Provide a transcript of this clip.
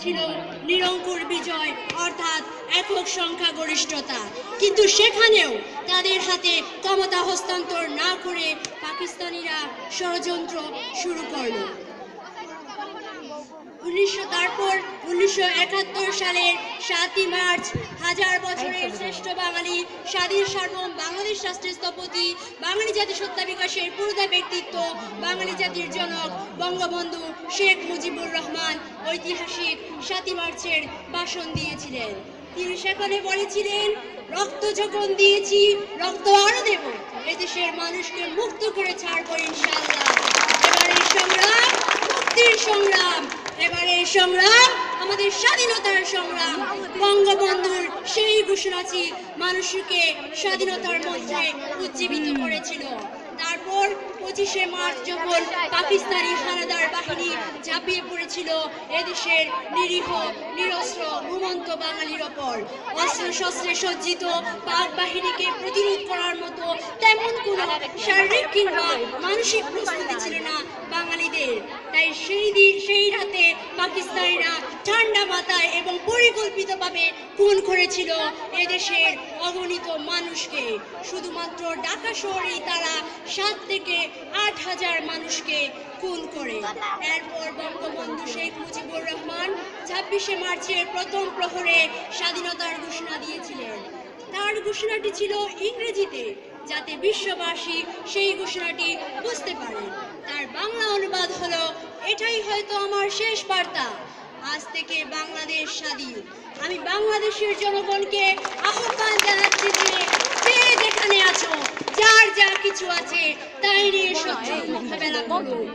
ছিল নিরঙ্কুশ বিজয় অর্থাৎ একক সংখ্যাগরিষ্ঠতা, কিন্তু সেখানেও তাদের হাতে ক্ষমতা হস্তান্তর না করে পাকিস্তানিরা ষড়যন্ত্র শুরু করলো। 1971 সালের 7ই মার্চ হাজার বছরের শ্রেষ্ঠ বাঙালি স্বাধীন সার্বভৌম বাংলাদেশ রাষ্ট্রের স্থপতি, বাঙালি জাতিসত্তা বিকাশের পুরোধা ব্যক্তিত্ব, বাঙালি জাতির জনক বঙ্গবন্ধু শেখ মুজিবুর রহমান ঐতিহাসিক 7ই মার্চের ভাষণ দিয়েছিলেন। তিনি সেখানে বলেছিলেন, রক্ত যখন দিয়েছি রক্ত আরো দেব, এদেশের মানুষকে মুক্ত করে ছাড়বো ইনশাআল্লাহ। এবারের সংগ্রাম মুক্তির সংগ্রাম, এবারের সংগ্রাম আমাদের স্বাধীনতার সংগ্রাম। বঙ্গবন্ধুর সেই ঘোষণাটি মানুষকে স্বাধীনতার মধ্যে উজ্জীবিত করেছিল। তারপর 25শে মার্চ যখন পাকিস্তানি হানাদার বাহিনী ঝাঁপিয়ে পড়েছিল এদেশের নিরীহ নিরস্ত্র ঘুমন্ত বাঙালির ওপর, অস্ত্র শস্ত্রে সজ্জিত পাক বাহিনীকে প্রতিরোধ করার মতো তেমন কোনো শারীরিক কিংবা মানসিক প্রস্তুতি ছিল না বাঙালিদের। তাই সেই রাতে পাকিস্তানিরা ঠান্ডা মাথায় এবং পরিকল্পিতভাবে খুন করেছিল এদেশের অগণিত মানুষকে। শুধুমাত্র ঢাকা শহরেই তারা 7 থেকে 8 হাজার মানুষকে খুন করে। এরপর বঙ্গবন্ধু শেখ মুজিবুর রহমান 26শে মার্চের প্রথম প্রহরে স্বাধীনতার ঘোষণা দিয়েছিলেন। তার ঘোষণাটি ছিল ইংরেজিতে, যাতে বিশ্ববাসী সেই ঘোষণাটি বুঝতে পারে। তার বাংলা অনুবাদ হলো, এটাই হয়তো আমার শেষ বার্তা, আজ থেকে বাংলাদেশ স্বাধীন। আমি বাংলাদেশের জনগণকে আহ্বান জানাচ্ছি যে যেখানে আছো, যার যা কিছু আছে তাই নিয়ে সহ্য মোকাবেলা করুন।